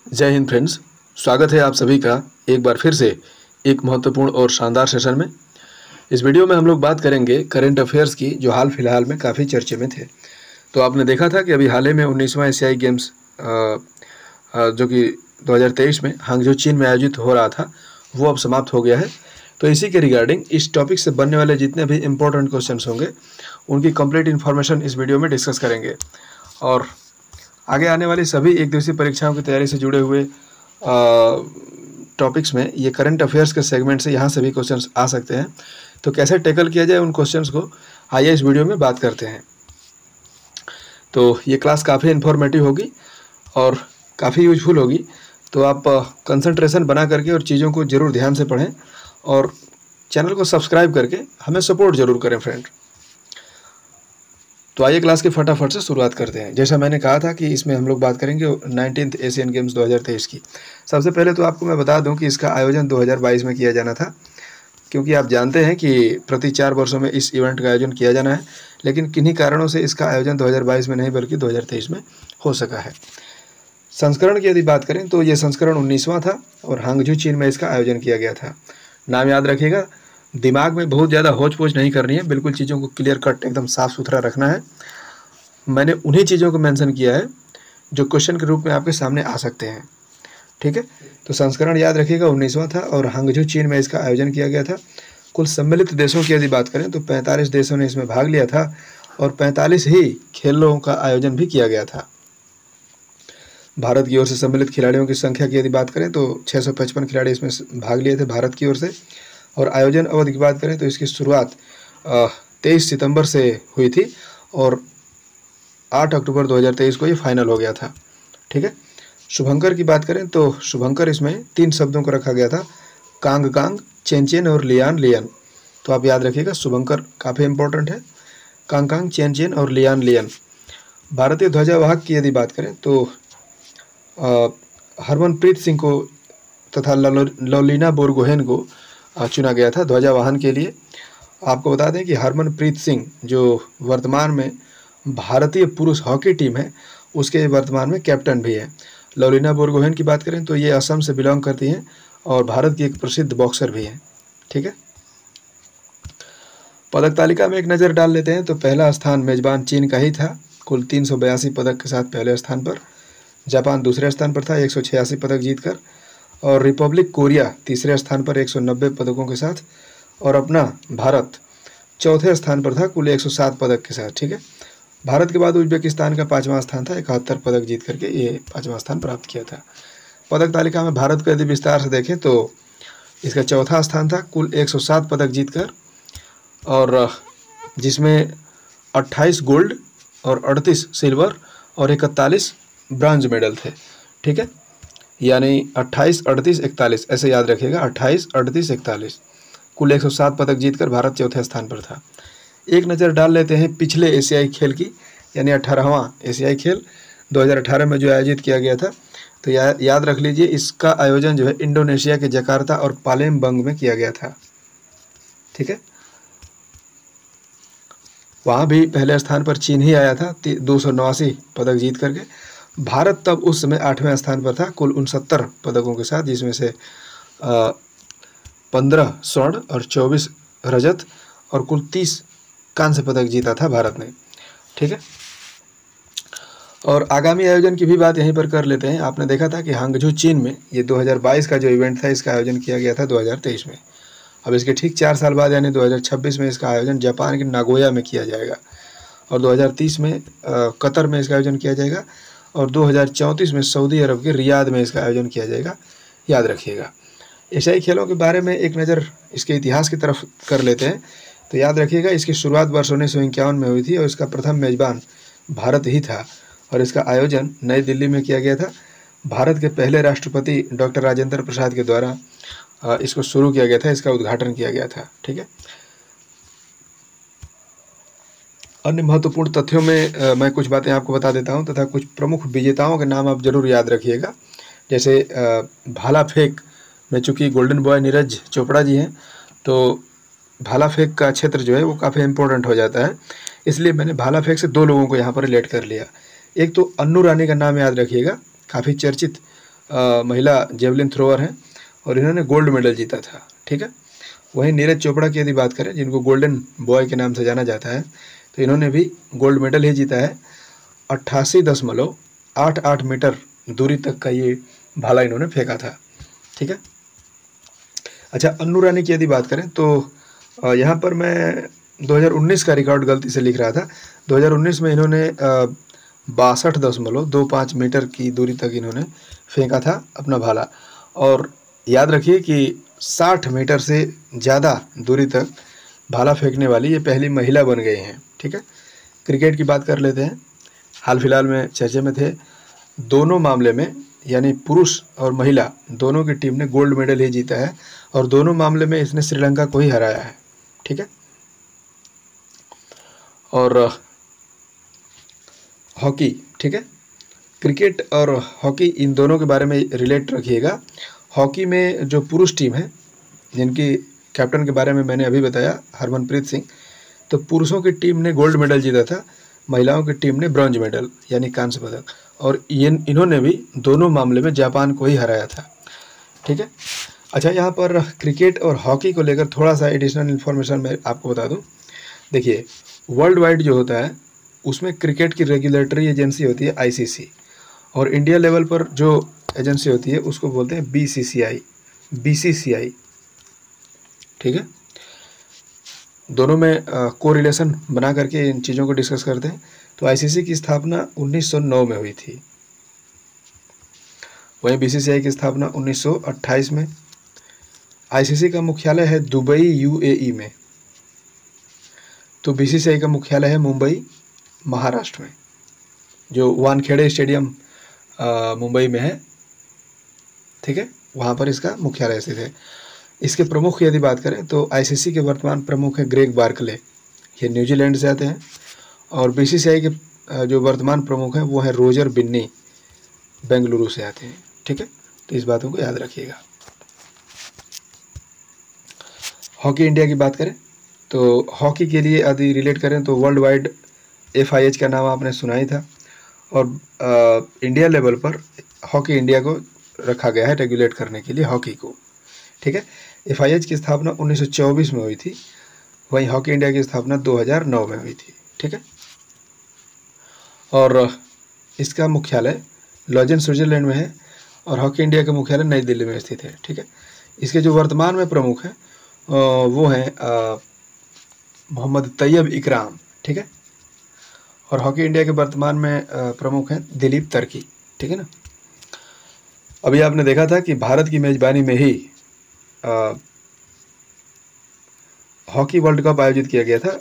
जय हिंद फ्रेंड्स। स्वागत है आप सभी का एक बार फिर से एक महत्वपूर्ण और शानदार सेशन में। इस वीडियो में हम लोग बात करेंगे करंट अफेयर्स की, जो हाल फिलहाल में काफ़ी चर्चे में थे। तो आपने देखा था कि अभी हाल ही में 19वां एशियाई गेम्स जो कि 2023 में हांगझो चीन में आयोजित हो रहा था, वो अब समाप्त हो गया है। तो इसी के रिगार्डिंग इस टॉपिक से बनने वाले जितने भी इम्पोर्टेंट क्वेश्चंस होंगे उनकी कंप्लीट इन्फॉर्मेशन इस वीडियो में डिस्कस करेंगे। और आगे आने वाली सभी एक दिवसीय परीक्षाओं की तैयारी से जुड़े हुए टॉपिक्स में ये करंट अफेयर्स के सेगमेंट से यहाँ से भी क्वेश्चंस आ सकते हैं। तो कैसे टैकल किया जाए उन क्वेश्चंस को, आइए इस वीडियो में बात करते हैं। तो ये क्लास काफ़ी इन्फॉर्मेटिव होगी और काफ़ी यूजफुल होगी। तो आप कंसंट्रेशन बना करके और चीज़ों को ज़रूर ध्यान से पढ़ें और चैनल को सब्सक्राइब करके हमें सपोर्ट ज़रूर करें फ्रेंड। तो आइए क्लास की फटाफट से शुरुआत करते हैं। जैसा मैंने कहा था कि इसमें हम लोग बात करेंगे 19th एशियन गेम्स 2023 की। सबसे पहले तो आपको मैं बता दूं कि इसका आयोजन 2022 में किया जाना था, क्योंकि आप जानते हैं कि प्रति 4 वर्षों में इस इवेंट का आयोजन किया जाना है, लेकिन किन्हीं कारणों से इसका आयोजन 2022 में नहीं बल्कि 2023 में हो सका है। संस्करण की यदि बात करें तो ये संस्करण 19वां था और हांगझू चीन में इसका आयोजन किया गया था। नाम याद रखिएगा, दिमाग में बहुत ज़्यादा होच पोच नहीं करनी है, बिल्कुल चीज़ों को क्लियर कट एकदम साफ़ सुथरा रखना है। मैंने उन्हीं चीज़ों को मेंशन किया है जो क्वेश्चन के रूप में आपके सामने आ सकते हैं, ठीक है। तो संस्करण याद रखिएगा 19वां था और हांगझू चीन में इसका आयोजन किया गया था। कुल सम्मिलित देशों की यदि बात करें तो 45 देशों ने इसमें भाग लिया था और 45 ही खेलों का आयोजन भी किया गया था। भारत की ओर से सम्मिलित खिलाड़ियों की संख्या की यदि बात करें तो 655 खिलाड़ी इसमें भाग लिए थे भारत की ओर से। और आयोजन अवधि की बात करें तो इसकी शुरुआत 23 सितंबर से हुई थी और 8 अक्टूबर 2023 को ये फाइनल हो गया था, ठीक है। शुभंकर की बात करें तो शुभंकर इसमें 3 शब्दों को रखा गया था, कांग कांग, चेन चेन और लियान लियन। तो आप याद रखिएगा, शुभंकर काफ़ी इंपॉर्टेंट है, कांग कांग, चेन चेन और लियान लियन। भारतीय ध्वजावाहक की यदि बात करें तो हरमनप्रीत सिंह को तथा लवलीना बोरगोहेन को चुना गया था ध्वजावाहन के लिए। आपको बता दें कि हरमनप्रीत सिंह जो वर्तमान में भारतीय पुरुष हॉकी टीम है उसके वर्तमान में कैप्टन भी है। लवलीना बोरगोहेन की बात करें तो ये असम से बिलोंग करती हैं और भारत की एक प्रसिद्ध बॉक्सर भी हैं, ठीक है। पदक तालिका में एक नज़र डाल लेते हैं तो पहला स्थान मेजबान चीन का ही था, कुल 382 पदक के साथ पहले स्थान पर। जापान दूसरे स्थान पर था 186 पदक जीतकर और रिपब्लिक कोरिया तीसरे स्थान पर 190 पदकों के साथ और अपना भारत चौथे स्थान पर था कुल 107 पदक के साथ, ठीक है। भारत के बाद उज्बेकिस्तान का 5वां स्थान था, 71 पदक जीत करके ये 5वां स्थान प्राप्त किया था। पदक तालिका में भारत को यदि विस्तार से देखें तो इसका चौथा स्थान था कुल 107 पदक जीतकर, और जिसमें 28 गोल्ड और 38 सिल्वर और 41 ब्रॉन्ज मेडल थे, ठीक है। यानी 28, 38, 41 ऐसे याद रखिएगा, 28, 38, 41 कुल 107 पदक जीतकर भारत चौथे स्थान पर था। एक नज़र डाल लेते हैं पिछले एशियाई खेल की, यानी 18वां एशियाई खेल 2018 में जो आयोजित किया गया था। तो याद रख लीजिए, इसका आयोजन जो है इंडोनेशिया के जकार्ता और पालेमबंग में किया गया था, ठीक है। वहाँ भी पहले स्थान पर चीन ही आया था 289 पदक जीत करके। भारत तब उस समय 8वें स्थान पर था कुल 69 पदकों के साथ, जिसमें से 15 स्वर्ण और 24 रजत और कुल 30 कांस्य पदक जीता था भारत ने, ठीक है। और आगामी आयोजन की भी बात यहीं पर कर लेते हैं। आपने देखा था कि हांगझू चीन में ये 2022 का जो इवेंट था इसका आयोजन किया गया था 2023 में। अब इसके ठीक 4 साल बाद यानी 2026 में इसका आयोजन जापान के नागोया में किया जाएगा और 2030 में कतर में इसका आयोजन किया जाएगा और 2034 में सऊदी अरब के रियाद में इसका आयोजन किया जाएगा, याद रखिएगा। एशियाई खेलों के बारे में एक नज़र इसके इतिहास की तरफ कर लेते हैं। तो याद रखिएगा, इसकी शुरुआत वर्ष 1951 में हुई थी और इसका प्रथम मेजबान भारत ही था और इसका आयोजन नई दिल्ली में किया गया था। भारत के पहले राष्ट्रपति डॉक्टर राजेंद्र प्रसाद के द्वारा इसको शुरू किया गया था, इसका उद्घाटन किया गया था, ठीक है। अन्य महत्वपूर्ण तथ्यों में मैं कुछ बातें आपको बता देता हूं तथा कुछ प्रमुख विजेताओं के नाम आप जरूर याद रखिएगा। जैसे भाला फेंक में चूँकि गोल्डन बॉय नीरज चोपड़ा जी हैं, तो भाला फेंक का क्षेत्र जो है वो काफ़ी इम्पोर्टेंट हो जाता है, इसलिए मैंने भाला फेंक से 2 लोगों को यहाँ पर रिलेट कर लिया। एक तो अन्नू रानी का नाम याद रखिएगा, काफ़ी चर्चित महिला जेवलिन थ्रोअर हैं और इन्होंने गोल्ड मेडल जीता था, ठीक है। वहीं नीरज चोपड़ा की यदि बात करें, जिनको गोल्डन बॉय के नाम से जाना जाता है, तो इन्होंने भी गोल्ड मेडल ही जीता है। 88.88 मीटर दूरी तक का ये भाला इन्होंने फेंका था, ठीक है। अच्छा, अन्नू रानी की यदि बात करें तो यहाँ पर मैं 2019 का रिकॉर्ड गलती से लिख रहा था। 2019 में इन्होंने 62.25 मीटर की दूरी तक इन्होंने फेंका था अपना भाला। और याद रखिए कि 60 मीटर से ज़्यादा दूरी तक भाला फेंकने वाली ये पहली महिला बन गई हैं, ठीक है। क्रिकेट की बात कर लेते हैं। हाल फिलहाल में चर्चे में थे, दोनों मामले में यानी पुरुष और महिला दोनों की टीम ने गोल्ड मेडल ही जीता है और दोनों मामले में इसने श्रीलंका को ही हराया है, ठीक है। और हॉकी, ठीक है, क्रिकेट और हॉकी इन दोनों के बारे में रिलेट रखिएगा। हॉकी में जो पुरुष टीम है, जिनकी कैप्टन के बारे में मैंने अभी बताया, हरमनप्रीत सिंह, तो पुरुषों की टीम ने गोल्ड मेडल जीता था, महिलाओं की टीम ने ब्रॉन्ज मेडल यानी कांस्य पदक, और इन्होंने भी दोनों मामले में जापान को ही हराया था, ठीक है। अच्छा, यहाँ पर क्रिकेट और हॉकी को लेकर थोड़ा सा एडिशनल इन्फॉर्मेशन मैं आपको बता दूँ। देखिए, वर्ल्ड वाइड जो होता है उसमें क्रिकेट की रेगुलेटरी एजेंसी होती है ICC, और इंडिया लेवल पर जो एजेंसी होती है उसको बोलते हैं BCCI, ठीक है। दोनों में कोरिलेशन बना करके इन चीज़ों को डिस्कस करते हैं। तो ICC की स्थापना 1909 में हुई थी, वहीं BCCI की स्थापना 1928 में। ICC का मुख्यालय है दुबई UAE में, तो BCCI का मुख्यालय है मुंबई महाराष्ट्र में, जो वानखेड़े स्टेडियम मुंबई में है, ठीक है, वहाँ पर इसका मुख्यालय स्थित है। इसके प्रमुख यदि बात करें तो ICC के वर्तमान प्रमुख हैं ग्रेग बार्कले, ये न्यूजीलैंड से आते हैं, और BCCI के जो वर्तमान प्रमुख हैं वो हैं रोजर बिन्नी, बेंगलुरु से आते हैं, ठीक है। तो इस बातों को याद रखिएगा। हॉकी इंडिया की बात करें तो हॉकी के लिए यदि रिलेट करें तो वर्ल्ड वाइड FIH का नाम आपने सुना ही था, और इंडिया लेवल पर हॉकी इंडिया को रखा गया है रेगुलेट करने के लिए हॉकी को, ठीक है। FIH की स्थापना 1924 में हुई थी, वहीं हॉकी इंडिया की स्थापना 2009 में हुई थी, ठीक है। और इसका मुख्यालय लॉजेन स्विट्जरलैंड में है, और हॉकी इंडिया का मुख्यालय नई दिल्ली में स्थित है, ठीक है। इसके जो वर्तमान में प्रमुख हैं वो हैं मोहम्मद तैयब इकराम, ठीक है, और हॉकी इंडिया के वर्तमान में प्रमुख हैं दिलीप तर्की, ठीक है ना। अभी आपने देखा था कि भारत की मेज़बानी में ही हॉकी वर्ल्ड कप आयोजित किया गया था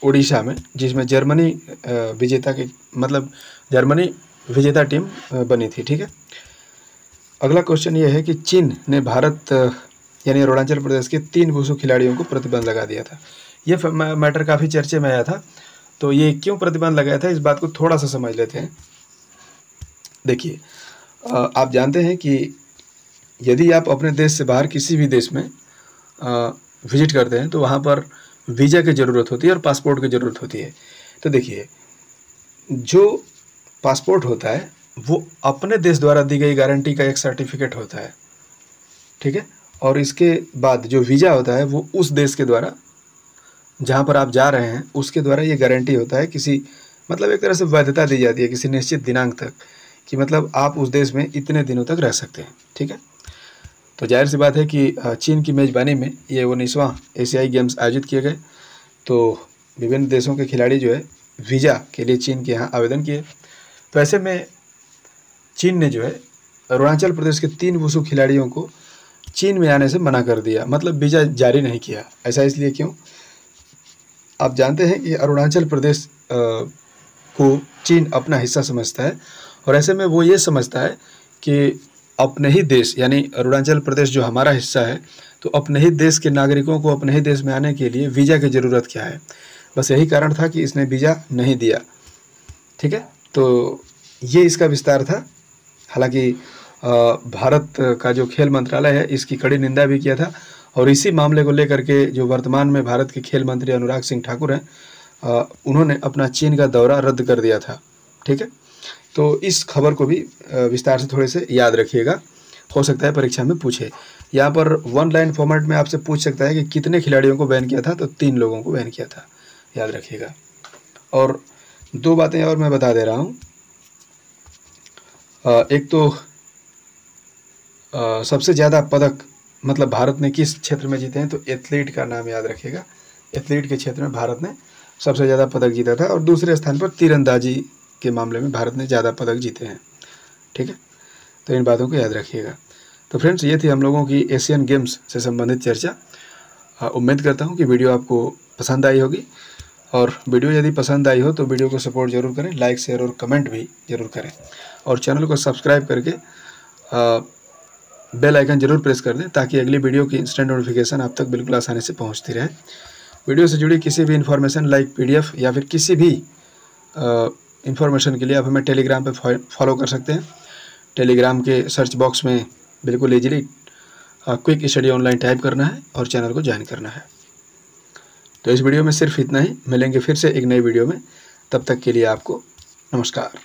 उड़ीसा में, जिसमें जर्मनी विजेता टीम बनी थी, ठीक है। अगला क्वेश्चन ये है कि चीन ने भारत यानी अरुणाचल प्रदेश के 3 वुशु खिलाड़ियों को प्रतिबंध लगा दिया था। ये मैटर काफ़ी चर्चे में आया था, तो ये क्यों प्रतिबंध लगाया था, इस बात को थोड़ा सा समझ लेते हैं। देखिए, आप जानते हैं कि यदि आप अपने देश से बाहर किसी भी देश में विजिट करते हैं तो वहाँ पर वीज़ा की ज़रूरत होती है और पासपोर्ट की ज़रूरत होती है। तो देखिए, जो पासपोर्ट होता है वो अपने देश द्वारा दी गई गारंटी का एक सर्टिफिकेट होता है, ठीक है, और इसके बाद जो वीज़ा होता है वो उस देश के द्वारा, जहाँ पर आप जा रहे हैं उसके द्वारा ये गारंटी होता है, किसी मतलब एक तरह से वैधता दी जाती है किसी निश्चित दिनांक तक, कि मतलब आप उस देश में इतने दिनों तक रह सकते हैं, ठीक है। तो जाहिर सी बात है कि चीन की मेज़बानी में ये 19वां एशियाई गेम्स आयोजित किए गए, तो विभिन्न देशों के खिलाड़ी जो है वीज़ा के लिए चीन के यहाँ आवेदन किए। तो ऐसे में चीन ने जो है अरुणाचल प्रदेश के 3 वुशु खिलाड़ियों को चीन में आने से मना कर दिया, मतलब वीज़ा जारी नहीं किया। ऐसा इसलिए क्यों? आप जानते हैं कि अरुणाचल प्रदेश को चीन अपना हिस्सा समझता है, और ऐसे में वो ये समझता है कि अपने ही देश यानी अरुणाचल प्रदेश जो हमारा हिस्सा है, तो अपने ही देश के नागरिकों को अपने ही देश में आने के लिए वीज़ा की ज़रूरत क्या है। बस यही कारण था कि इसने वीज़ा नहीं दिया, ठीक है। तो ये इसका विस्तार था। हालांकि भारत का जो खेल मंत्रालय है इसकी कड़ी निंदा भी किया था, और इसी मामले को लेकर के जो वर्तमान में भारत के खेल मंत्री अनुराग सिंह ठाकुर हैं, उन्होंने अपना चीन का दौरा रद्द कर दिया था, ठीक है। तो इस खबर को भी विस्तार से थोड़े से याद रखिएगा, हो सकता है परीक्षा में पूछे। यहाँ पर वन लाइन फॉर्मेट में आपसे पूछ सकता है कि कितने खिलाड़ियों को बैन किया था, तो 3 लोगों को बैन किया था, याद रखिएगा। और 2 बातें और मैं बता दे रहा हूँ। एक तो सबसे ज़्यादा पदक मतलब भारत ने किस क्षेत्र में जीते हैं, तो एथलीट का नाम याद रखिएगा। एथलीट के क्षेत्र में भारत ने सबसे ज़्यादा पदक जीता था, और दूसरे स्थान पर तीरंदाजी के मामले में भारत ने ज़्यादा पदक जीते हैं। ठीक है, तो इन बातों को याद रखिएगा। तो फ्रेंड्स, ये थी हम लोगों की एशियन गेम्स से संबंधित चर्चा। उम्मीद करता हूँ कि वीडियो आपको पसंद आई होगी, और वीडियो यदि पसंद आई हो तो वीडियो को सपोर्ट जरूर करें, लाइक शेयर और कमेंट भी जरूर करें, और चैनल को सब्सक्राइब करके बेल आइकन जरूर प्रेस कर दें, ताकि अगली वीडियो की इंस्टेंट नोटिफिकेशन आप तक बिल्कुल आसानी से पहुंचती रहे। वीडियो से जुड़ी किसी भी इन्फॉर्मेशन लाइक PDF या फिर किसी भी इन्फॉर्मेशन के लिए आप हमें टेलीग्राम पे फॉलो कर सकते हैं। टेलीग्राम के सर्च बॉक्स में बिल्कुल easily quick study online type करना है और चैनल को ज्वाइन करना है। तो इस वीडियो में सिर्फ इतना ही, मिलेंगे फिर से एक नई वीडियो में, तब तक के लिए आपको नमस्कार।